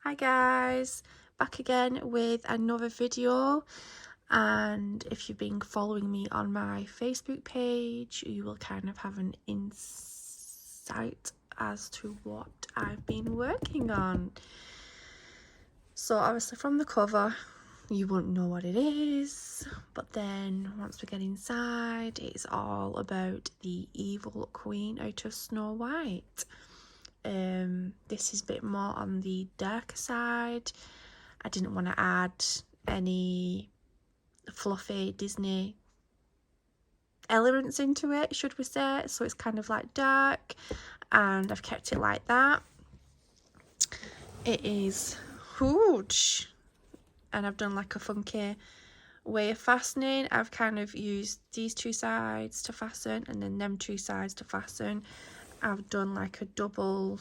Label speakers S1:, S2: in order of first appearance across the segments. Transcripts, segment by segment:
S1: Hi guys, back again with another video, and if you've been following me on my Facebook page you will kind of have an insight as to what I've been working on. So obviously from the cover you won't know what it is, but then once we get inside it's all about the evil queen out of Snow White. This is a bit more on the darker side. I didn't want to add any fluffy Disney elements into it, should we say, so it's kind of like dark, and I've kept it like that. It is huge, and I've done like a funky way of fastening. I've kind of used these two sides to fasten and then them two sides to fasten. I've done like a double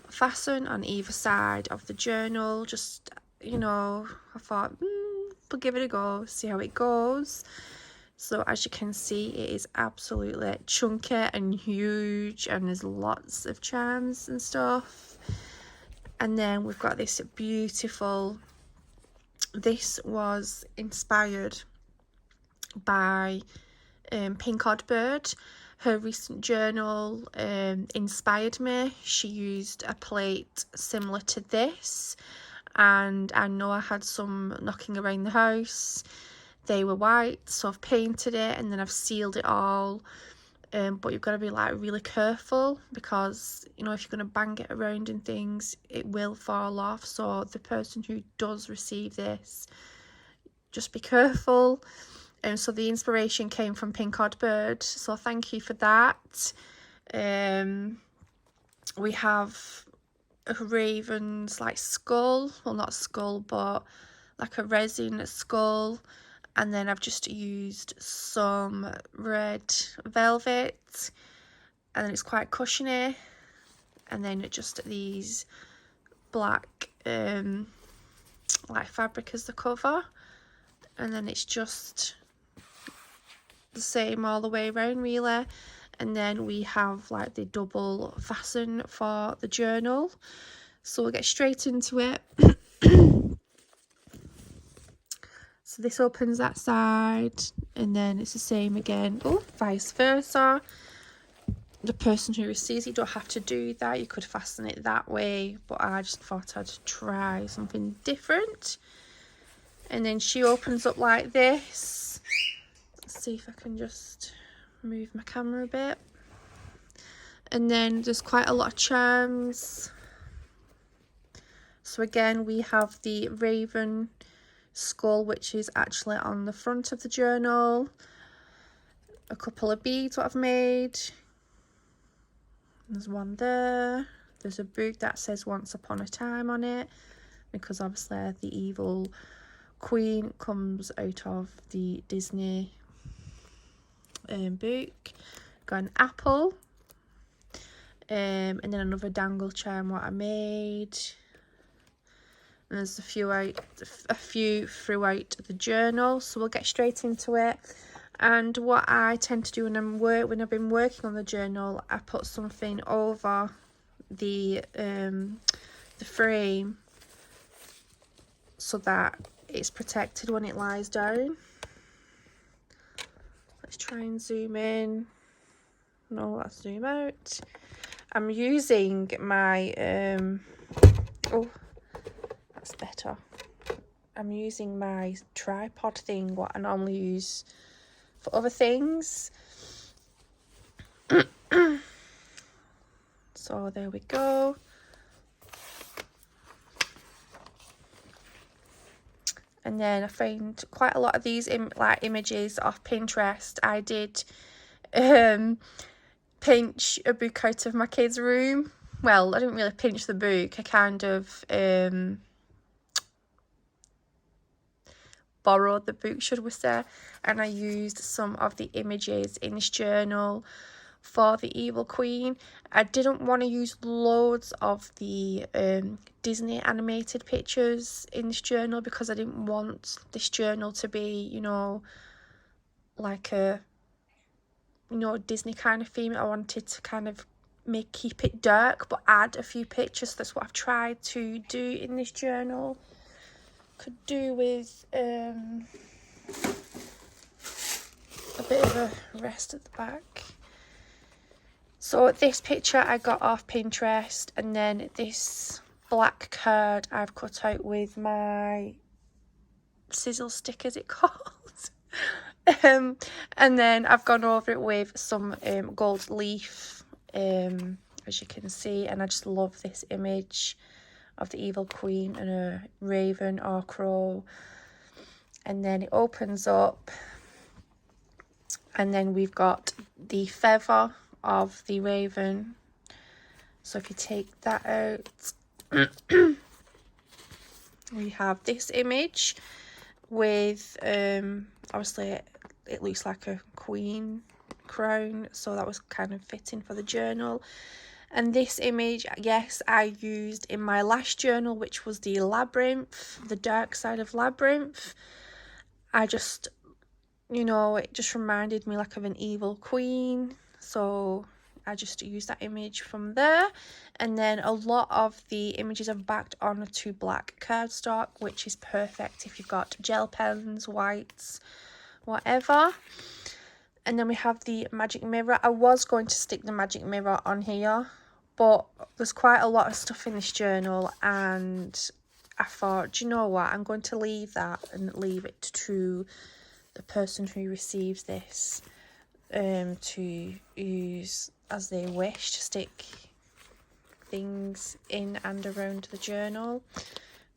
S1: fasten on either side of the journal, just, you know, I thought we'll give it a go, see how it goes. So as you can see, it is absolutely chunky and huge, and there's lots of charms and stuff. And then we've got this beautiful, this was inspired by PinkOddBird. Her recent journal inspired me. She used a plate similar to this, and I know I had some knocking around the house. They were white, so I've painted it and then I've sealed it all. But you've got to be like really careful, because you know, if you're going to bang it around and things, it will fall off. So the person who does receive this, just be careful. So the inspiration came from PinkOddBird, so thank you for that. We have a raven's like skull, well not skull but like a resin skull, and then I've just used some red velvet, and then it's quite cushiony, and then just these black like fabric as the cover, and then it's just the same all the way around really. And then we have like the double fasten for the journal, so we'll get straight into it. So this opens that side, and then it's the same again, vice versa. The person who receives it, you don't have to do that, you could fasten it that way, but I just thought I'd try something different. And then she opens up like this. See if I can just move my camera a bit. And then there's quite a lot of charms. So again, we have the raven skull, which is actually on the front of the journal. A couple of beads what I've made. There's one there. There's a book that says Once Upon a Time on it, because obviously the evil queen comes out of the Disney book. Got an apple, and then another dangle charm what I made, and there's a few throughout the journal. So we'll get straight into it. And what I tend to do when I've been working on the journal, I put something over the frame so that it's protected when it lies down. Let's try and zoom in. No, let's zoom out. I'm using my oh, that's better. I'm using my tripod thing, what I normally use for other things. So there we go. And then I found quite a lot of these images off Pinterest. I did pinch a book out of my kids' room. Well, I didn't really pinch the book. I kind of borrowed the book, should we say, and I used some of the images in this journal for the evil queen. I didn't want to use loads of the Disney animated pictures in this journal, because I didn't want this journal to be, you know, like a, you know, Disney kind of theme. I wanted to kind of keep it dark but add a few pictures. That's what I've tried to do in this journal. Could do with a bit of a rest at the back. So this picture I got off Pinterest, and then this black card I've cut out with my sizzle stick, is it called? And then I've gone over it with some gold leaf, as you can see, and I just love this image of the evil queen and a raven or crow. And then it opens up, and then we've got the feather of the raven. So if you take that out, we have this image with obviously it looks like a queen crown, so that was kind of fitting for the journal. And this image, yes, I used in my last journal, which was the labyrinth, the dark side of labyrinth. I just, you know, it just reminded me like of an evil queen, so I just used that image from there. And then a lot of the images I've backed onto black cardstock, which is perfect if you've got gel pens, whites, whatever. And then we have the magic mirror. I was going to stick the magic mirror on here, but there's quite a lot of stuff in this journal, and I thought, do you know what, I'm going to leave that and leave it to the person who receives this to use as they wish, to stick things in and around the journal.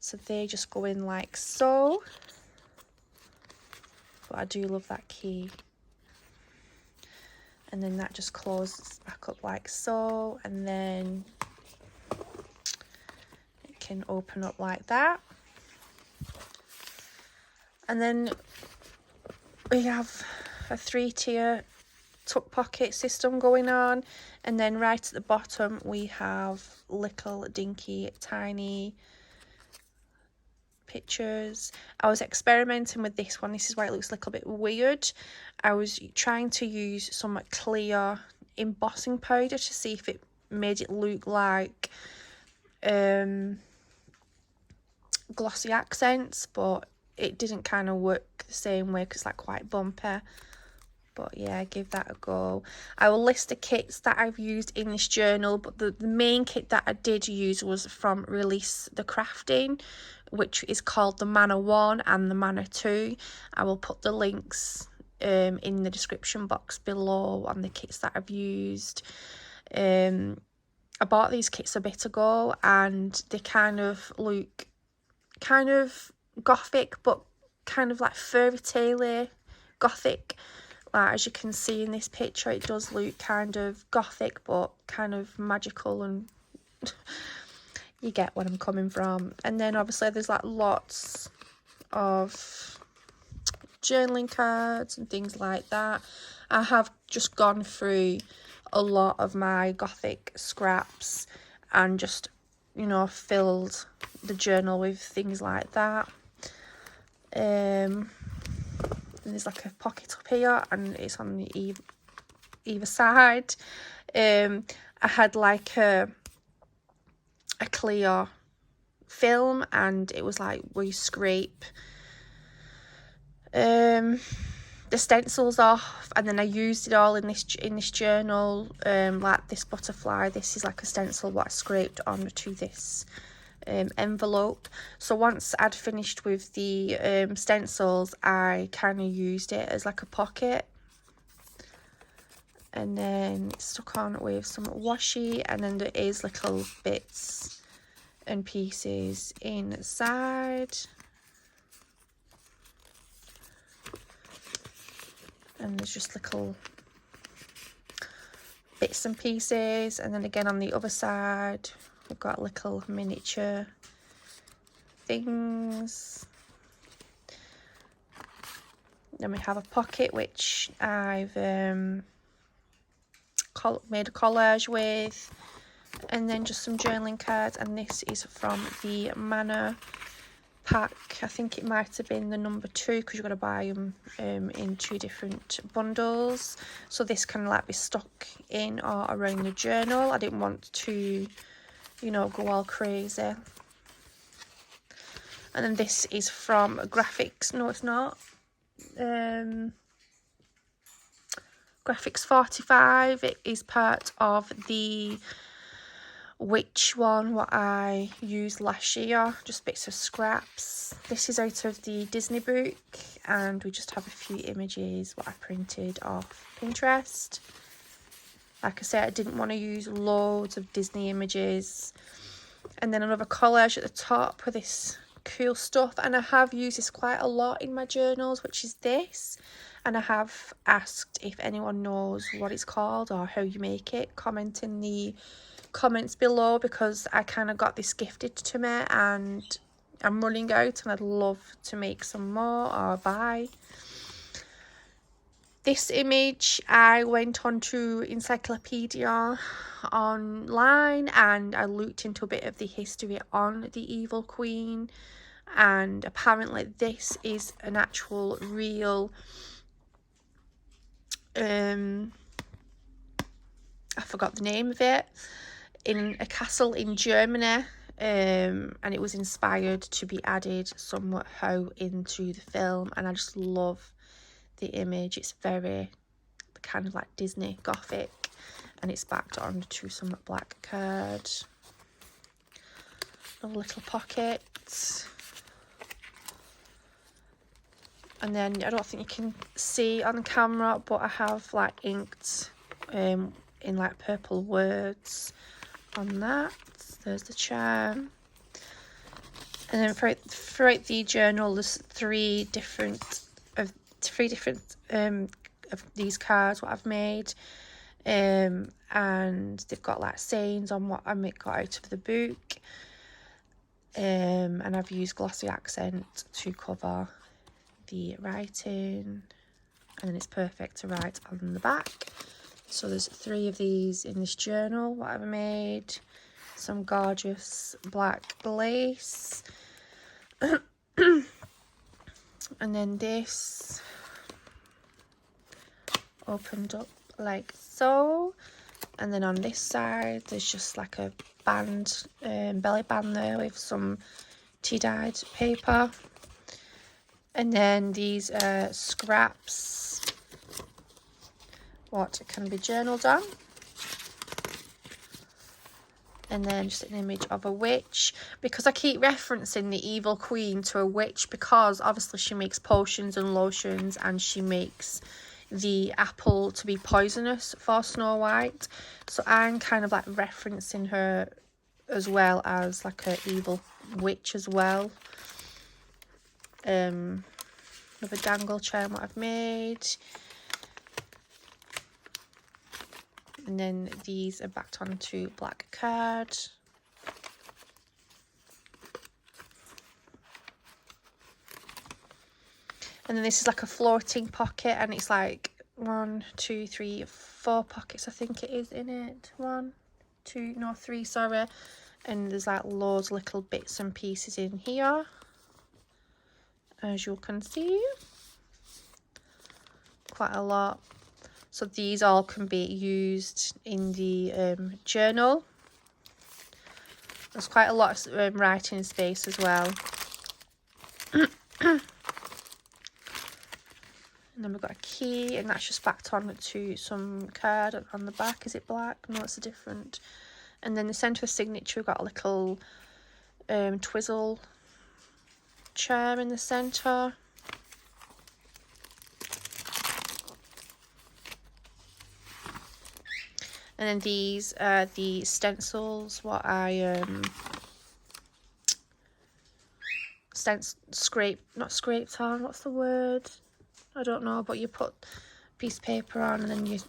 S1: So they just go in like so, but I do love that key. And then that just closes back up like so, and then it can open up like that. And then we have a 3-tier tuck pocket system going on, and then right at the bottom we have little dinky tiny pictures. I was experimenting with this one. This is why it looks a little bit weird. I was trying to use some clear embossing powder to see if it made it look like glossy accents, but it didn't kind of work the same way because it's like quite bumpy. But yeah, give that a go. I will list the kits that I've used in this journal, but the main kit that I did use was from Release the Crafting, which is called the Manor 1 and the Manor 2. I will put the links in the description box below on the kits that I've used. I bought these kits a bit ago, and they kind of look kind of gothic, but kind of like fairy tale gothic. Like, as you can see in this picture, it does look kind of gothic but kind of magical, and you get where I'm coming from. And then obviously there's like lots of journaling cards and things like that. I have just gone through a lot of my gothic scraps and just, you know, filled the journal with things like that. And there's like a pocket up here, and it's on the either side. I had like a clear film, and it was like where you scrape the stencils off, and then I used it all in this journal. Like this butterfly, this is like a stencil what I scraped onto this envelope. So once I'd finished with the stencils, I kind of used it as like a pocket, and then stuck on with some washi, and then there is little bits and pieces inside, and there's just little bits and pieces. And then again on the other side we've got little miniature things. Then we have a pocket which I've made a collage with, and then just some journaling cards. And this is from the Manor pack. I think it might have been the number 2, because you've got to buy them in 2 different bundles. So this can like be stuck in or around the journal. I didn't want to, you know, go all crazy. And then this is from Graphics. No, it's not. Graphics 45. It is part of the witch one what I used last year, just bits of scraps. This is out of the Disney book, and we just have a few images what I printed off Pinterest. Like I said, I didn't want to use loads of Disney images. And then another collage at the top with this cool stuff, and I have used this quite a lot in my journals, which is this. And I have asked if anyone knows what it's called or how you make it. Comment in the comments below, because I kind of got this gifted to me and I'm running out, and I'd love to make some more or buy. This image, I went onto Encyclopedia online and I looked into a bit of the history on the Evil Queen, and apparently this is an actual real I forgot the name of it, in a castle in Germany, and it was inspired to be added somehow into the film, and I just love the image. It's very kind of like Disney gothic, and it's backed onto some black card. A little pocket, and then I don't think you can see on camera, but I have like inked in like purple words on that. There's the charm. And then throughout the journal, there's three different of these cards what I've made, and they've got like sayings on what I got out of the book, and I've used glossy accent to cover the writing, and then it's perfect to write on the back. So there's 3 of these in this journal what I've made. Some gorgeous black lace. And then this opened up like so, and then on this side there's just like a band, belly band there with some tea-dyed paper. And then these are scraps what can be journaled on. And then just an image of a witch, because I keep referencing the Evil Queen to a witch, because obviously she makes potions and lotions, and she makes the apple to be poisonous for Snow White. So I'm kind of like referencing her as well as like an evil witch as well. Another dangle charm what I've made. And then these are backed onto black card. And then this is like a floating pocket, and it's like 1, 2, 3, 4 pockets I think it is in it. 1, 2, no 3, sorry. And there's like loads of little bits and pieces in here, as you can see. Quite a lot. So these all can be used in the journal. There's quite a lot of writing space as well. And then we've got a key, and that's just backed on to some card on the back. Is it black? No, it's a different. And then the centre of signature, we've got a little twizzle charm in the centre. And then these are the stencils, what I not scraped on, what's the word? I don't know, but you put a piece of paper on and then you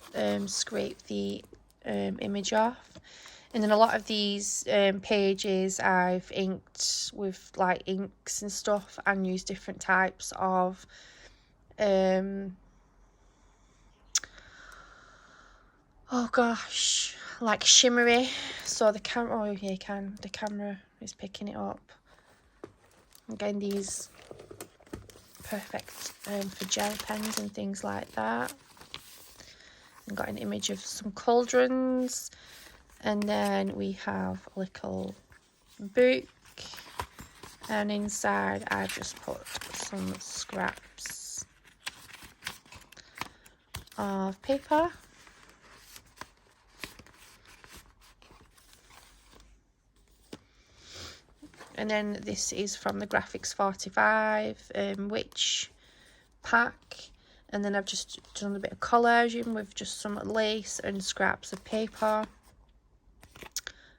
S1: scrape the image off. And then a lot of these pages I've inked with like inks and stuff, and used different types of oh gosh, like shimmery. So the camera, oh yeah, the camera is picking it up. Again, these perfect for gel pens and things like that. And got an image of some cauldrons, and then we have a little book, and inside I just put some scraps of paper. And then this is from the Graphics 45 Witch pack. And then I've just done a bit of collaging with just some lace and scraps of paper.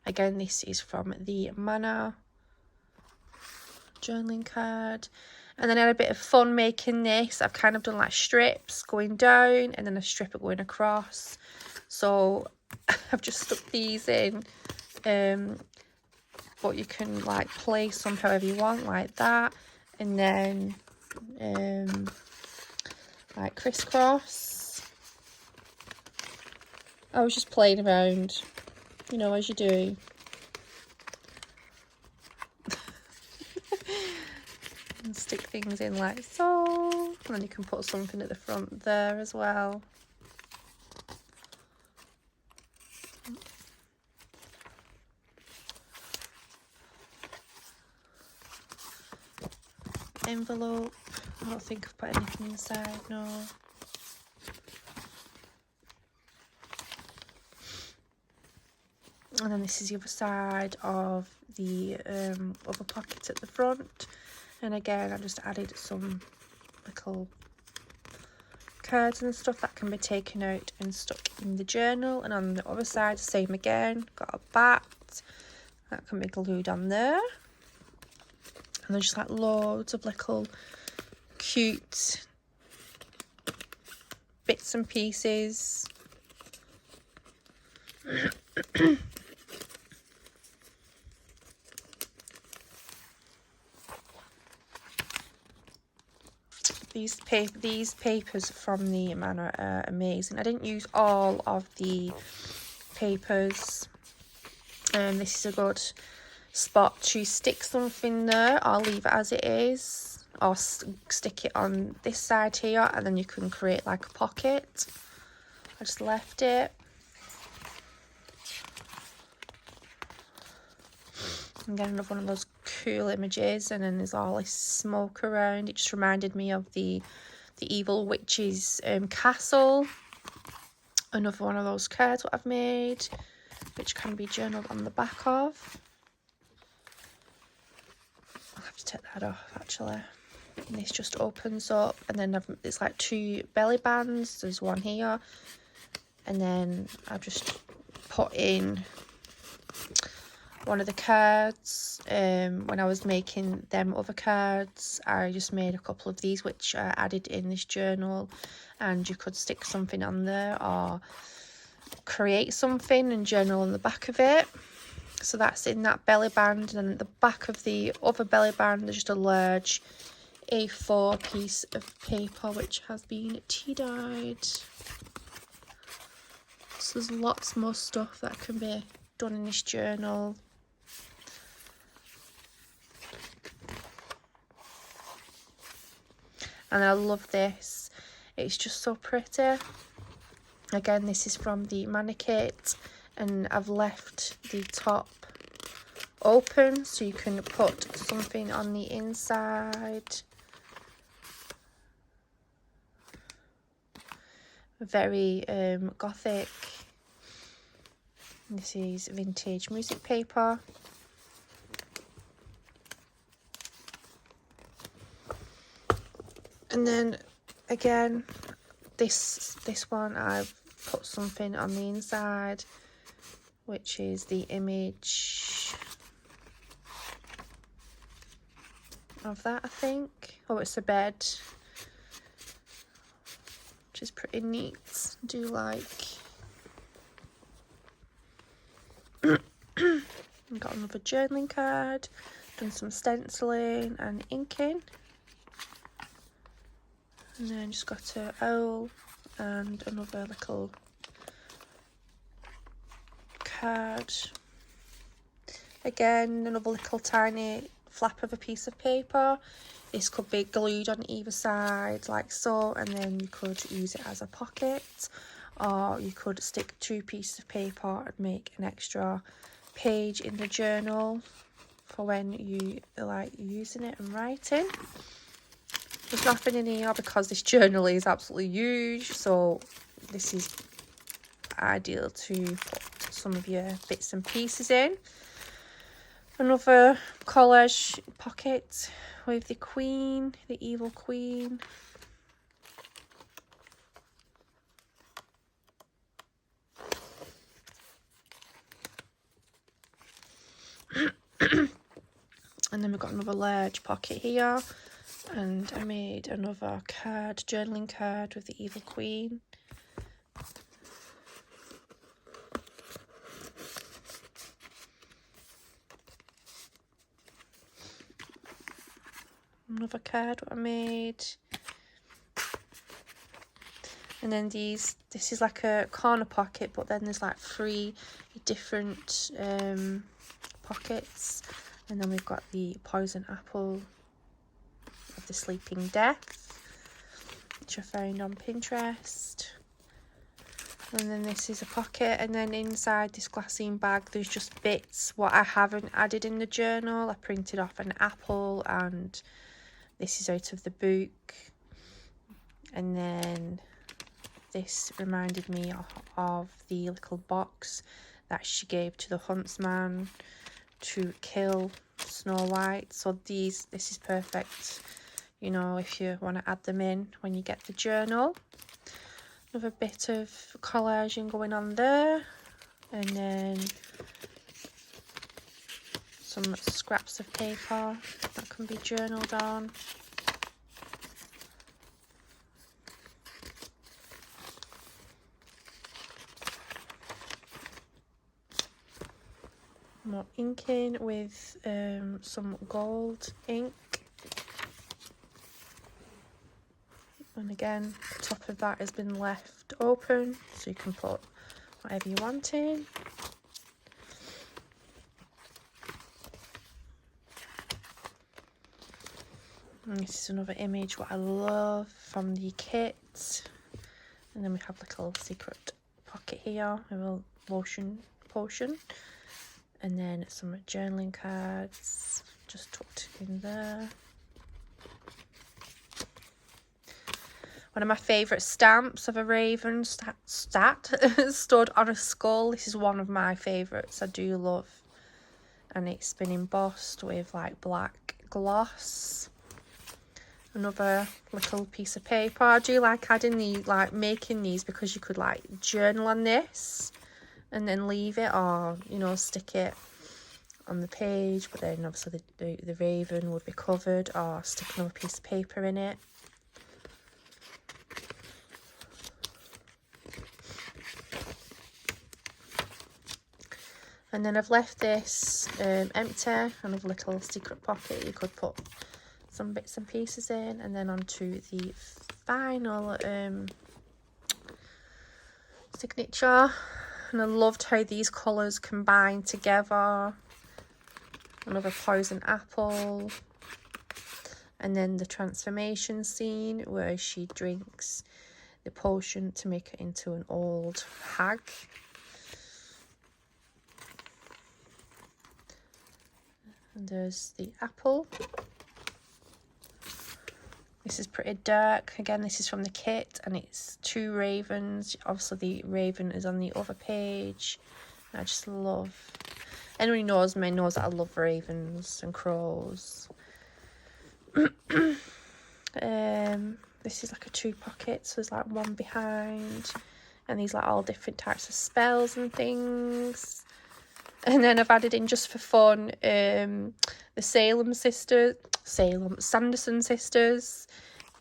S1: Again, this is from the Manor journaling card. And then I had a bit of fun making this. I've kind of done like strips going down and then a strip going across. So I've just stuck these in. But you can like place them however you want, like that, and then like crisscross. I was just playing around, you know, as you do. And stick things in like so, and then you can put something at the front there as well. Envelope. I don't think I've put anything inside, no. And then this is the other side of the other pocket at the front. And again, I just added some little cards and stuff that can be taken out and stuck in the journal. And on the other side, same again, got a bat that can be glued on there. And there's just like loads of little cute bits and pieces. These papers from the Manor are amazing. I didn't use all of the papers. This is a good spot to stick something there, or leave it as it is, or stick it on this side here, and then you can create like a pocket. I just left it. And get another one of those cool images, and then there's all this smoke around. It just reminded me of the evil witch's castle. Another one of those cards what I've made, which can be journaled on the back of. I'll have to take that off actually. And this just opens up, and then it's like two belly bands. There's one here, and then I've just put in one of the cards. When I was making them other cards, I just made a couple of these which I added in this journal, and you could stick something on there or create something and journal on the back of it. So that's in that belly band, and then at the back of the other belly band there's just a large A4 piece of paper which has been tea dyed. So there's lots more stuff that can be done in this journal. And I love this, it's just so pretty. Again, this is from the Manor kit, and I've left the top open so you can put something on the inside. Very gothic. This is vintage music paper. And then again, this one I've put something on the inside, which is the image of that, I think. Oh, it's a bed, which is pretty neat. I do like. I've got another journaling card, done some stenciling and inking. And then just got an owl and another little card. Again, another little tiny flap of a piece of paper. This could be glued on either side like so, and then you could use it as a pocket, or you could stick 2 pieces of paper and make an extra page in the journal for when you like using it and writing. There's nothing in here because this journal is absolutely huge, so this is ideal to put some of your bits and pieces in. Another collage pocket with the queen, the evil queen. And then we've got another large pocket here, and I made another card, journaling card with the evil queen. Another card what I made. And then this is like a corner pocket, but then there's like 3 different pockets. And then we've got the poison apple of the sleeping death, which I found on Pinterest. And then this is a pocket, and then inside this glassine bag there's just bits what I haven't added in the journal. I printed off an apple, and this is out of the book. And then this reminded me of the little box that she gave to the huntsman to kill Snow White. So this is perfect, you know, if you want to add them in when you get the journal. Another bit of collaging going on there, and then some scraps of paper that can be journaled on. More inking with some gold ink. And again, the top of that has been left open, so you can put whatever you want in. And this is another image what I love from the kit. And then we have like a little secret pocket here, a little lotion potion. And then some journaling cards just tucked in there. One of my favourite stamps of a raven stood on a skull. This is one of my favourites, I do love. And it's been embossed with like black gloss. Another little piece of paper. I do like adding these, like making these, because you could like journal on this and then leave it, or you know, stick it on the page, but then obviously the raven would be covered, or stick another piece of paper in it. And then I've left this empty, another little secret pocket you could put some bits and pieces in. And then onto the final signature. And I loved how these colours combine together. Another poison apple. And then the transformation scene where she drinks the potion to make it into an old hag. And there's the apple. This is pretty dark. Again, this is from the kit, and it's 2 ravens. Obviously the raven is on the other page. I just love, anyone who knows me knows that I love ravens and crows. This is like a 2 pockets, so there's like one behind, and these like all different types of spells and things. And then I've added in, just for fun, the Sanderson sisters.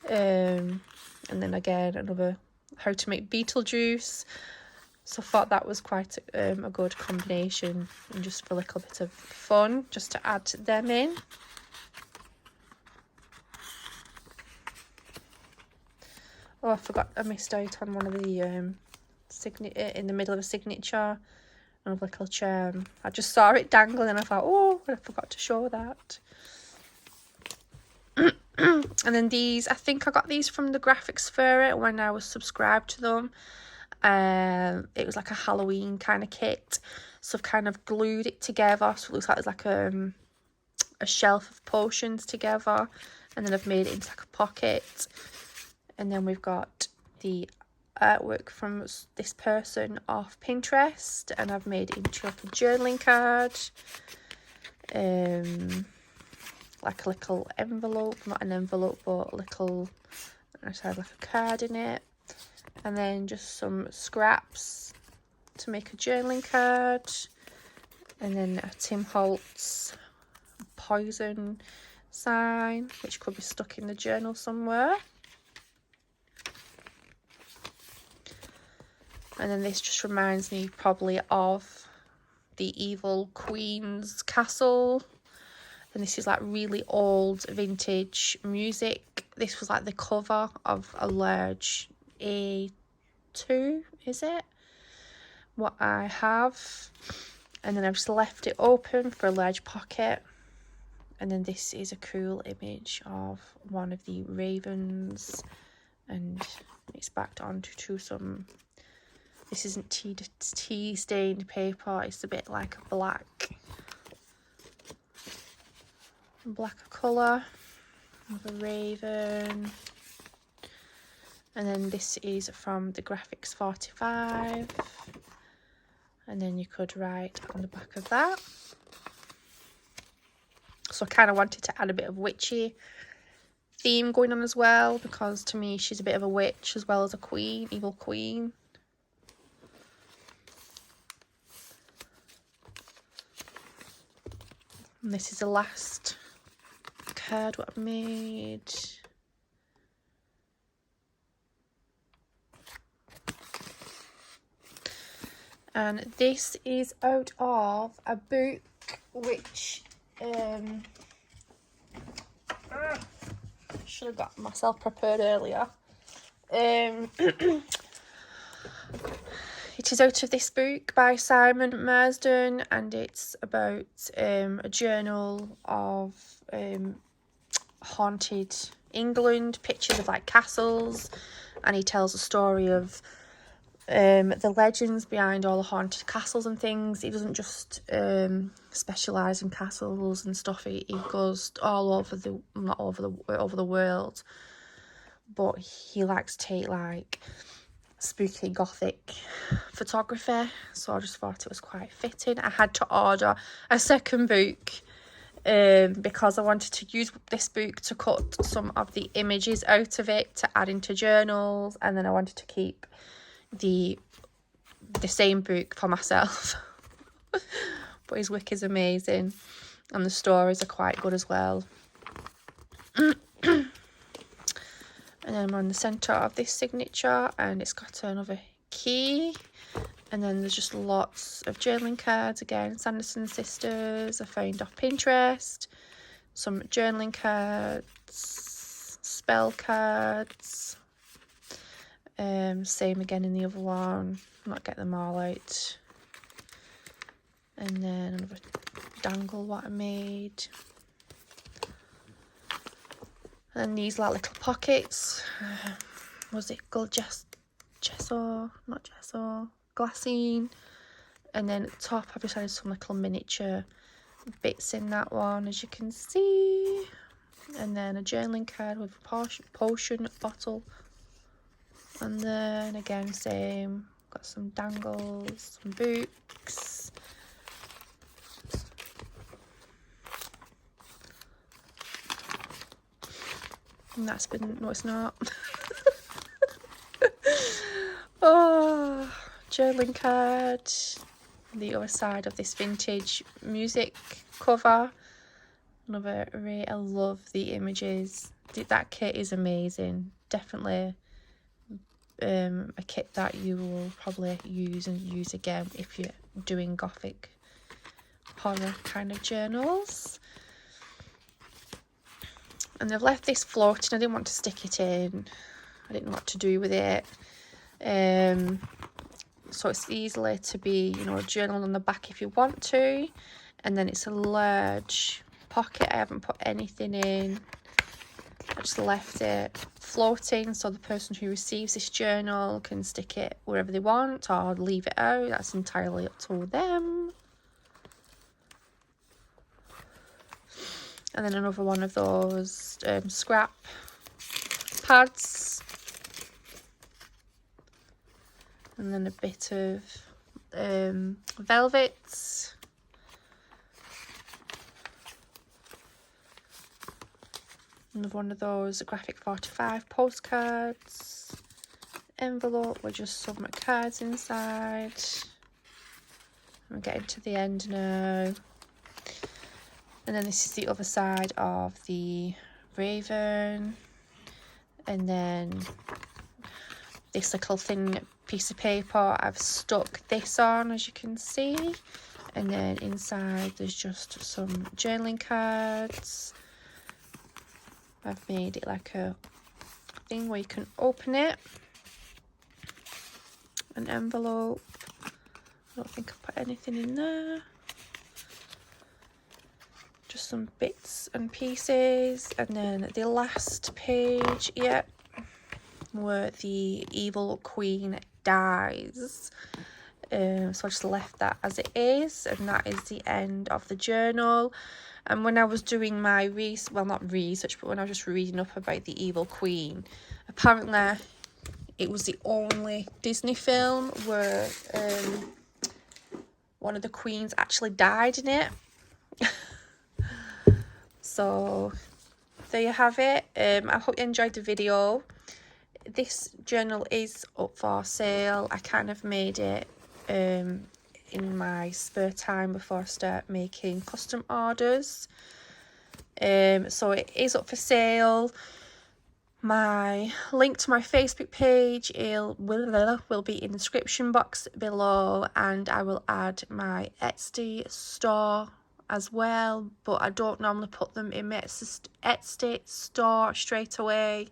S1: And then again, another how to make Beetlejuice. So I thought that was quite a good combination, and just for a little bit of fun, just to add them in. Oh, I forgot, I missed out on one of the in the middle of a signature. Of like a charm. I just saw it dangling and I thought, oh, I forgot to show that. And then these, I think I got these from the graphics fair when I was subscribed to them. It was like a Halloween kind of kit, so I've kind of glued it together so it looks like there's like a shelf of potions together, and then I've made it into like a pocket. And then we've got the artwork from this person off Pinterest, and I've made it into like a journaling card, like a little envelope, not an envelope but a little, I just have like a card in it, and then just some scraps to make a journaling card, and then a Tim Holtz poison sign which could be stuck in the journal somewhere. And then this just reminds me probably of the Evil Queen's castle. And this is like really old vintage music. This was like the cover of a large A2, is it? What I have. And then I've just left it open for a large pocket. And then this is a cool image of one of the ravens. And it's backed onto some... This isn't tea stained paper, it's a bit like a black colour of a raven. And then this is from the Graphics 45. And then you could write on the back of that. So I kind of wanted to add a bit of witchy theme going on as well, because to me she's a bit of a witch as well as a queen, evil queen. And this is the last card what I've made. And this is out of a book which should have got myself prepared earlier. It is out of this book by Simon Marsden, and it's about a journal of haunted England, pictures of like castles, and he tells a story of the legends behind all the haunted castles and things. He doesn't just specialise in castles and stuff. He goes all over the, not over the world, but he likes to take like spooky gothic photography, so I just thought it was quite fitting. I had to order a second book because I wanted to use this book to cut some of the images out of it to add into journals, and then I wanted to keep the same book for myself. But his work is amazing and the stories are quite good as well. And then I'm on the centre of this signature, and it's got another key. And then there's just lots of journaling cards, again, Sanderson Sisters, I found off Pinterest. Some journaling cards, spell cards. Same again in the other one. Not get them all out. And then another dangle what I made. And these like little pockets. Was it gesso? Not gesso. Glassine. And then at the top I've just added some little miniature bits in that one, as you can see. And then a journaling card with a potion bottle. And then again, same. Got some dangles, some books. And that's been, no it's not. Oh, journaling card. The other side of this vintage music cover. Another array. I love the images. That kit is amazing. Definitely a kit that you will probably use and use again if you're doing gothic horror kind of journals. And I've left this floating. I didn't want to stick it in. I didn't know what to do with it. So it's easily to be, you know, a journal on the back if you want to. And then it's a large pocket. I haven't put anything in. I just left it floating so the person who receives this journal can stick it wherever they want or leave it out. That's entirely up to them. And then another one of those scrap pads. And then a bit of velvet. Another one of those graphic 45 postcards. Envelope with just some cards inside. I'm getting to the end now. And then this is the other side of the raven. And then this little thin piece of paper, I've stuck this on, as you can see. And then inside there's just some journaling cards. I've made it like a thing where you can open it. An envelope. I don't think I put anything in there. Just some bits and pieces. And then the last page, where the evil queen dies. So I just left that as it is, and that is the end of the journal. And when I was doing my not research, but when I was just reading up about the evil queen, apparently it was the only Disney film where one of the queens actually died in it. So there you have it. I hope you enjoyed the video. This journal is up for sale. I kind of made it in my spare time before I start making custom orders. So it is up for sale. My link to my Facebook page will be in the description box below, and I will add my Etsy store as well, but I don't normally put them in my Etsy store straight away.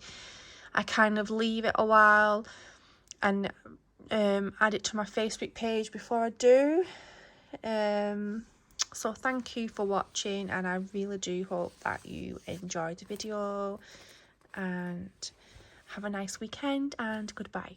S1: I kind of leave it a while and add it to my Facebook page before I do. So thank you for watching, and I really do hope that you enjoyed the video, and have a nice weekend, and goodbye.